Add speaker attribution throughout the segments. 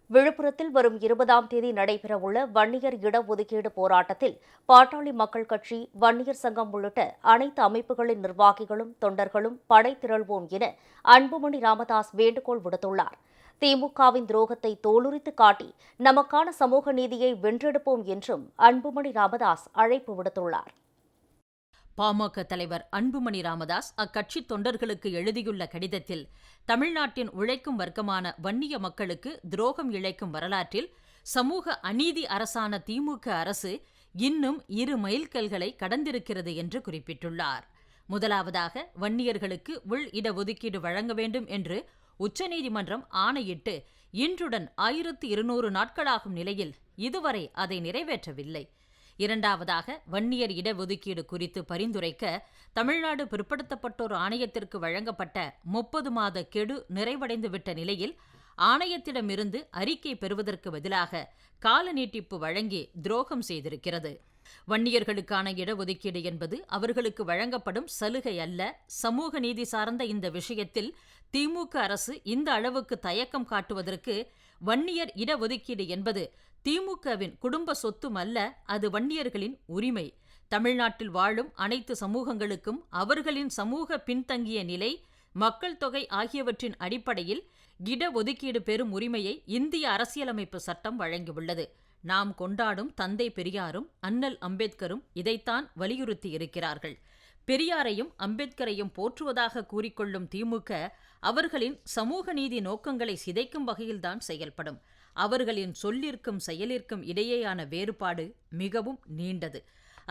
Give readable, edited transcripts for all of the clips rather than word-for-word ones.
Speaker 1: விழுப்புரத்தில் வரும் 20ஆம் தேதி நடைபெறவுள்ள வன்னியர் இடஒதுக்கீடு போராட்டத்தில் பாட்டாளி மக்கள் கட்சி, வன்னியர் சங்கம் உள்ளிட்ட அனைத்து அமைப்புகளின் நிர்வாகிகளும், தொண்டர்களும் படை திரள்வோம் என அன்புமணி ராமதாஸ் வேண்டுகோள் விடுத்துள்ளார். திமுகவின் துரோகத்தை தோலுரித்து காட்டி நமக்கான சமூக நீதியை வென்றெடுப்போம் என்றும் அன்புமணி ராமதாஸ் அழைப்பு விடுத்துள்ளார்.
Speaker 2: பாமக தலைவர் அன்புமணி ராமதாஸ் அக்கட்சி தொண்டர்களுக்கு எழுதியுள்ள கடிதத்தில், தமிழ்நாட்டின் உழைக்கும் வர்க்கமான வன்னிய மக்களுக்கு துரோகம் இழைக்கும் வரலாற்றில் சமூக அநீதி அரசான திமுக அரசு இன்னும் 2 மைல்கல்களை கடந்திருக்கிறது என்று குறிப்பிட்டுள்ளார். முதலாவதாக, வன்னியர்களுக்கு உள் இடஒதுக்கீடு வழங்க வேண்டும் என்று உச்சநீதிமன்றம் ஆணையிட்டு இன்றுடன் 1200 நாட்களாகும் நிலையில் இதுவரை அதை நிறைவேற்றவில்லை. இரண்டாவதாக, வன்னியர் இடஒதுக்கீடு குறித்து பரிந்துரைக்க தமிழ்நாடு பிற்படுத்தப்பட்டோர் ஆணையத்திற்கு வழங்கப்பட்ட 30 மாத கெடு நிறைவடைந்துவிட்ட நிலையில் ஆணையத்திடமிருந்து அறிக்கை பெறுவதற்கு பதிலாக கால நீட்டிப்பு வழங்கி துரோகம் செய்திருக்கிறது. வன்னியர்களுக்கான இடஒதுக்கீடு என்பது அவர்களுக்கு வழங்கப்படும் சலுகை அல்ல. சமூக நீதி சார்ந்த இந்த விஷயத்தில் திமுக அரசு இந்த அளவுக்கு தயக்கம் காட்டுவதற்கு, வன்னியர் இடஒதுக்கீடு என்பது திமுகவின் குடும்ப சொத்தும் அல்ல, அது வன்னியர்களின் உரிமை. தமிழ்நாட்டில் வாழும் அனைத்து சமூகங்களுக்கும் அவர்களின் சமூக பின்தங்கிய நிலை, மக்கள் தொகை ஆகியவற்றின் அடிப்படையில் இடஒதுக்கீடு பெறும் உரிமையை இந்திய அரசியலமைப்பு சட்டம் வழங்கியுள்ளது. நாம் கொண்டாடும் தந்தை பெரியாரும் அண்ணல் அம்பேத்கரும் இதைத்தான் வலியுறுத்தியிருக்கிறார்கள். பெரியாரையும் அம்பேத்கரையும் போற்றுவதாக கூறிக்கொள்ளும் திமுக அவர்களின் சமூக நீதி நோக்கங்களை சிதைக்கும் வகையில்தான் செயல்படும். அவர்களின் சொல்லிற்கும் செயலிற்கும் இடையேயான வேறுபாடு மிகவும் நீண்டது.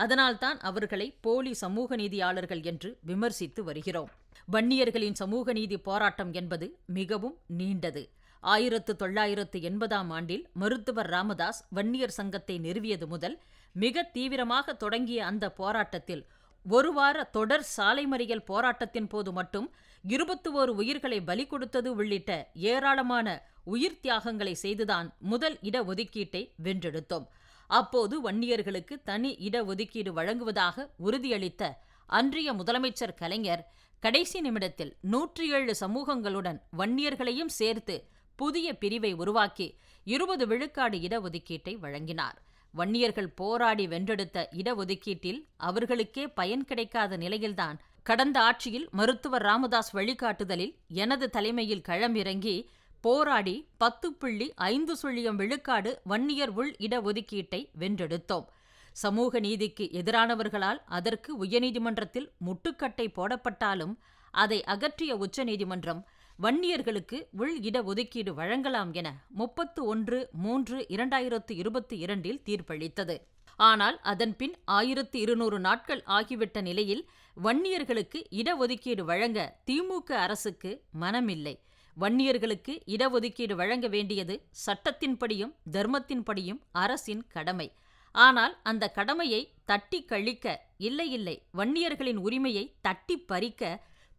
Speaker 2: அதனால்தான் அவர்களை போலி சமூக நீதியாளர்கள் என்று விமர்சித்து வருகிறோம். வன்னியர்களின் சமூக நீதி போராட்டம் என்பது மிகவும் நீண்டது. 1980ஆம் ஆண்டில் மருத்துவர் ராமதாஸ் வன்னியர் சங்கத்தை நிறுவியது முதல் மிக தீவிரமாக தொடங்கிய அந்த போராட்டத்தில் 1 வார தொடர் சாலை மறியல் போராட்டத்தின் போது மட்டும் 21 உயிர்களை பலி கொடுத்தது உள்ளிட்ட ஏராளமான உயிர் தியாகங்களை செய்துதான் முதல் இடஒதுக்கீட்டை வென்றெடுத்தோம். அப்போது வன்னியர்களுக்கு தனி இடஒதுக்கீடு வழங்குவதாக உறுதியளித்த அன்றைய முதலமைச்சர் கலைஞர் கடைசி நிமிடத்தில் 107 சமூகங்களுடன் வன்னியர்களையும் சேர்த்து புதிய பிரிவை உருவாக்கி 20 விழுக்காடு இடஒதுக்கீட்டை வழங்கினார். வன்னியர்கள் போராடி வென்றெடுத்த இடஒதுக்கீட்டில் அவர்களுக்கே பயன் கிடைக்காத நிலையில்தான் கடந்த ஆட்சியில் மருத்துவர் ராமதாஸ் வழிகாட்டுதலில் எனது தலைமையில் களமிறங்கி போராடி 10.5 விழுக்காடு வன்னியர் உள் இடஒதுக்கீட்டை வென்றெடுத்தோம். சமூக நீதிக்கு எதிரானவர்களால் அதற்கு உயர்நீதிமன்றத்தில் முட்டுக்கட்டை போடப்பட்டாலும் அதை அகற்றிய உச்சநீதிமன்றம் வன்னியர்களுக்கு உள் இடஒதுக்கீடு வழங்கலாம் என 31/3/2022 தீர்ப்பளித்தது. ஆனால் அதன்பின் 1200 நாட்கள் ஆகிவிட்ட நிலையில் வன்னியர்களுக்கு இடஒதுக்கீடு வழங்க திமுக அரசுக்கு மனமில்லை. வன்னியர்களுக்கு இடஒதுக்கீடு வழங்க வேண்டியது சட்டத்தின்படியும் தர்மத்தின்படியும் அரசின் கடமை. ஆனால் அந்த கடமையை தட்டி கழிக்க, இல்லை வன்னியர்களின் உரிமையை தட்டி பறிக்க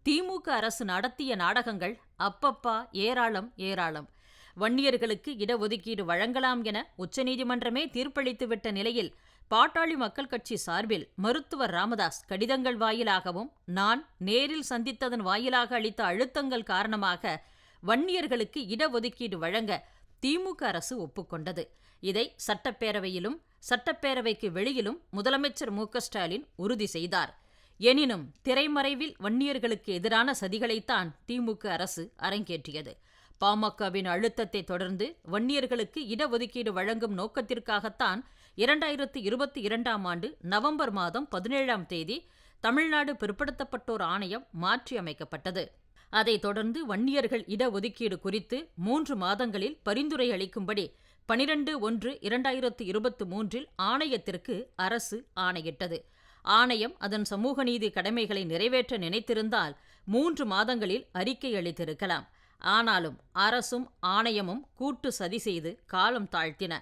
Speaker 2: திமுக அரசு நடத்திய நாடகங்கள் அப்பப்பா ஏராளம். வன்னியர்களுக்கு இடஒதுக்கீடு வழங்கலாம் என உச்சநீதிமன்றமே தீர்ப்பளித்துவிட்ட நிலையில் பாட்டாளி மக்கள் கட்சி சார்பில் மருத்துவர் ராமதாஸ் கடிதங்கள் வாயிலாகவும் நான் நேரில் சந்தித்ததன் வாயிலாக அளித்த அழுத்தங்கள் காரணமாக வன்னியர்களுக்கு இடஒதுக்கீடு வழங்க திமுக அரசு ஒப்புக்கொண்டது. இதை சட்டப்பேரவையிலும் சட்டப்பேரவைக்கு வெளியிலும் முதலமைச்சர் மு.க.ஸ்டாலின் உறுதி செய்தார். எனினும் திரைமறைவில் வன்னியர்களுக்கு எதிரான சதிகளைத்தான் திமுக அரசு அரங்கேற்றியது. பாமகவின் அழுத்தத்தை தொடர்ந்து வன்னியர்களுக்கு இடஒதுக்கீடு வழங்கும் நோக்கத்திற்காகத்தான் 2022ஆம் ஆண்டு நவம்பர் மாதம் 17ஆம் தேதி தமிழ்நாடு பிற்படுத்தப்பட்டோர் ஆணையம் மாற்றியமைக்கப்பட்டது. அதைத் தொடர்ந்து வன்னியர்கள் இடஒதுக்கீடு குறித்து 3 மாதங்களில் பரிந்துரை அளிக்கும்படி 12/1/2023 ஆணையத்திற்கு அரசு ஆணையிட்டது. ஆணையம் அதன் சமூக நீதி கடமைகளை நிறைவேற்ற நினைத்திருந்தால் 3 மாதங்களில் அறிக்கை அளித்திருக்கலாம். ஆனாலும் அரசும் ஆணையமும் கூட்டு சதி செய்து காலம் தாழ்த்தின.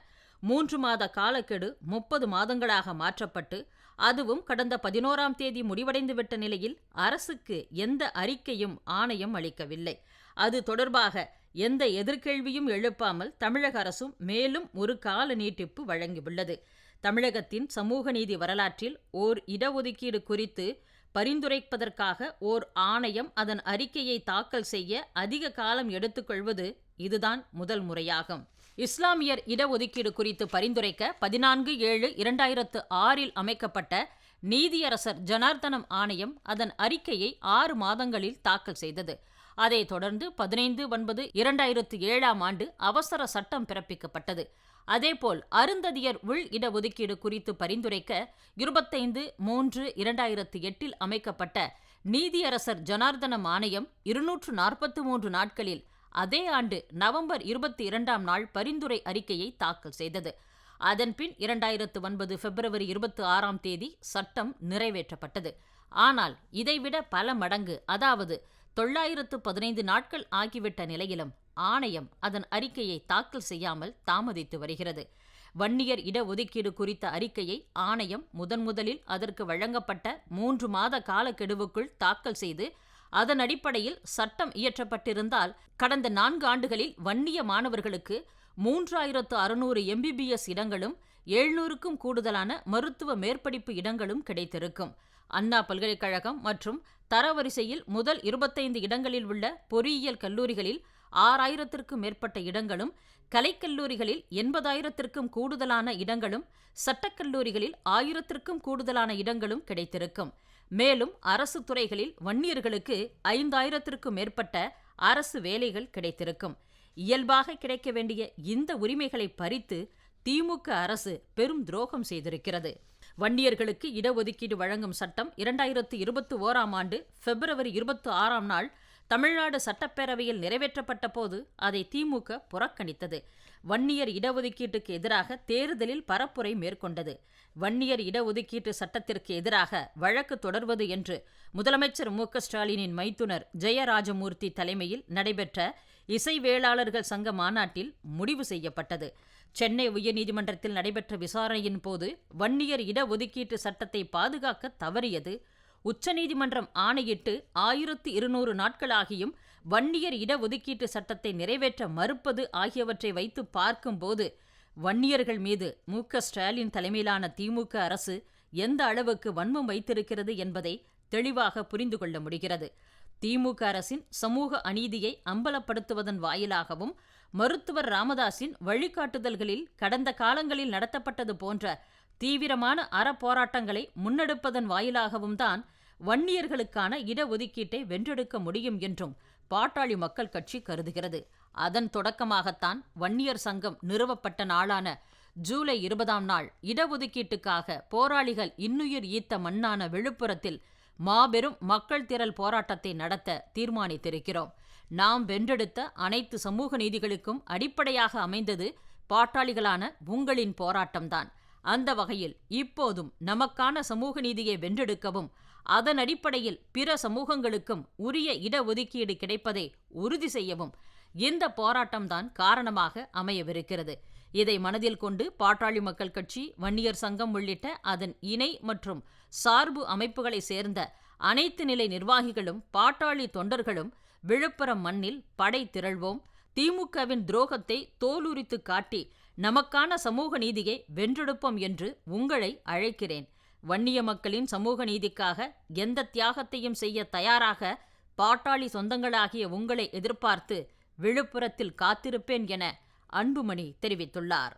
Speaker 2: 3 மாத காலக்கெடு 30 மாதங்களாக மாற்றப்பட்டு அதுவும் கடந்த 11ஆம் தேதி முடிவடைந்துவிட்ட நிலையில் அரசுக்கு எந்த அறிக்கையும் ஆணையம் அளிக்கவில்லை. அது தொடர்பாக எந்த எதிர்கேள்வியும் எழுப்பாமல் தமிழக அரசும் மேலும் ஒரு கால நீட்டிப்பு வழங்கியுள்ளது. தமிழகத்தின் சமூக நீதி வரலாற்றில் ஓர் இடஒதுக்கீடு குறித்து பரிந்துரைப்பதற்காக ஓர் ஆணையம் அதன் அறிக்கையை தாக்கல் செய்ய அதிக காலம் எடுத்துக்கொள்வது இதுதான் முதல் முறையாகும். இஸ்லாமியர் இடஒதுக்கீடு குறித்து பரிந்துரைக்க 14/7/2006 அமைக்கப்பட்ட நீதியரசர் ஜனார்தனம் ஆணையம் அதன் அறிக்கையை 6 மாதங்களில் தாக்கல் செய்தது. அதைத் தொடர்ந்து 15/9/2007 அவசர சட்டம் பிறப்பிக்கப்பட்டது. அதேபோல் அருந்ததியர் உள் இடஒதுக்கீடு குறித்து பரிந்துரைக்க 25/3/2008 அமைக்கப்பட்ட நீதியரசர் ஜனார்தனம் ஆணையம் 243 நாட்களில் அதே ஆண்டு நவம்பர் 22 பரிந்துரை அறிக்கையை தாக்கல் செய்தது. அதன்பின் 2009 பிப்ரவரி 26 சட்டம் நிறைவேற்றப்பட்டது. ஆனால் இதைவிட பல மடங்கு, அதாவது 915 நாட்கள் ஆகிவிட்ட நிலையிலும் ஆணையம் அதன் அறிக்கையை தாக்கல் செய்யாமல் தாமதித்து வருகிறது. வன்னியர் இடஒதுக்கீடு குறித்த அறிக்கையை ஆணையம் முதலில் அதற்கு வழங்கப்பட்ட 3 மாத காலக்கெடுவுக்குள் தாக்கல் செய்து அதன் அடிப்படையில் சட்டம் இயற்றப்பட்டிருந்தால் கடந்த 4 ஆண்டுகளில் வன்னிய மாணவர்களுக்கு 3600 MBBS இடங்களும் 700க்கும் கூடுதலான மருத்துவ மேற்படிப்பு இடங்களும் கிடைத்திருக்கும். அண்ணா பல்கலைக்கழகம் மற்றும் தரவரிசையில் முதல் 25 இடங்களில் உள்ள பொறியியல் கல்லூரிகளில் 6000க்கும் மேற்பட்ட இடங்களும், கலைக்கல்லூரிகளில் 80,000க்கும் கூடுதலான இடங்களும், சட்டக்கல்லூரிகளில் 1000க்கும் கூடுதலான இடங்களும் கிடைத்திருக்கும். மேலும் அரசு துறைகளில் வன்னியர்களுக்கு 5000க்கும் மேற்பட்ட அரசு வேலைகள் கிடைத்திருக்கும். இயல்பாக கிடைக்க வேண்டிய இந்த உரிமைகளை பறித்து திமுக அரசு பெரும் துரோகம் செய்திருக்கிறது. வன்னியர்களுக்கு இடஒதுக்கீடு வழங்கும் சட்டம் 2021 பிப்ரவரி 26 தமிழ்நாடு சட்டப்பேரவையில் நிறைவேற்றப்பட்ட போது அதை திமுக புறக்கணித்தது. வன்னியர் இடஒதுக்கீட்டுக்கு எதிராக தேர்தலில் பரப்புரை மேற்கொண்டது. வன்னியர் இடஒதுக்கீட்டு சட்டத்திற்கு எதிராக வழக்கு தொடர்வது என்று முதலமைச்சர் மு.க.ஸ்டாலினின் மைத்துனர் ஜெயராஜமூர்த்தி தலைமையில் நடைபெற்ற இசைவேளாளர்கள் சங்க மாநாட்டில் முடிவு செய்யப்பட்டது. சென்னை உயர்நீதிமன்றத்தில் நடைபெற்ற விசாரணையின் போது வன்னியர் இடஒதுக்கீட்டு சட்டத்தை பாதுகாக்க தவறியது, உச்சநீதிமன்றம் ஆணையிட்டு 1200 நாட்களாகியும் வன்னியர் இடஒதுக்கீட்டு சட்டத்தை நிறைவேற்ற மறுப்பது ஆகியவற்றை வைத்து பார்க்கும்போது வன்னியர்கள் மீது மு.க.ஸ்டாலின் தலைமையிலான திமுக அரசு எந்த அளவுக்கு வன்மம் வைத்திருக்கிறது என்பதை தெளிவாக புரிந்து கொள்ள முடிகிறது. திமுக அரசின் சமூக அநீதியை அம்பலப்படுத்துவதன் வாயிலாகவும் மருத்துவர் ராமதாஸின் வழிகாட்டுதல்களில் கடந்த காலங்களில் நடத்தப்பட்டது போன்ற தீவிரமான அறப்போராட்டங்களை முன்னெடுப்பதன் வாயிலாகவும் தான் வன்னியர்களுக்கான இடஒதுக்கீட்டை வென்றெடுக்க முடியும் என்றும் பாட்டாளி மக்கள் கட்சி கருதுகிறது. அதன் தொடக்கமாகத்தான் வன்னியர் சங்கம் நிறுவப்பட்ட நாளான ஜூலை 20 இடஒதுக்கீட்டுக்காக போராளிகள் இன்னுயிர் ஈத்த மண்ணான விழுப்புரத்தில் மாபெரும் மக்கள் திரள் போராட்டத்தை நடத்த தீர்மானித்திருக்கிறோம். நாம் வென்றெடுத்த அனைத்து சமூக நீதிகளுக்கும் அடிப்படையாக அமைந்தது பாட்டாளிகளான உங்களின் போராட்டம்தான். அந்த வகையில் இப்போதும் நமக்கான சமூக நீதியை வென்றெடுக்கவும் அதன் அடிப்படையில் பிற சமூகங்களுக்கும் உரிய இடஒதுக்கீடு கிடைப்பதை உறுதி செய்யவும் இந்த போராட்டம்தான் காரணமாக அமையவிருக்கிறது. இதை மனதில் கொண்டு பாட்டாளி மக்கள் கட்சி, வன்னியர் சங்கம் உள்ளிட்ட அதன் இணை மற்றும் சார்பு அமைப்புகளை சேர்ந்த அனைத்து நிலை நிர்வாகிகளும் பாட்டாளி தொண்டர்களும் விழுப்புரம் மண்ணில் படை திரள்வோம், திமுகவின் துரோகத்தை தோலுரித்து காட்டி நமக்கான சமூக நீதியை வென்றெடுப்போம் என்று உங்களை அழைக்கிறேன். வன்னிய மக்களின் சமூக நீதிக்காக எந்த தியாகத்தையும் செய்ய தயாராக பாட்டாளி சொந்தங்களாகிய உங்களை எதிர்பார்த்து விழுப்புரத்தில் காத்திருப்பேன் என அன்புமணி தெரிவித்துள்ளார்.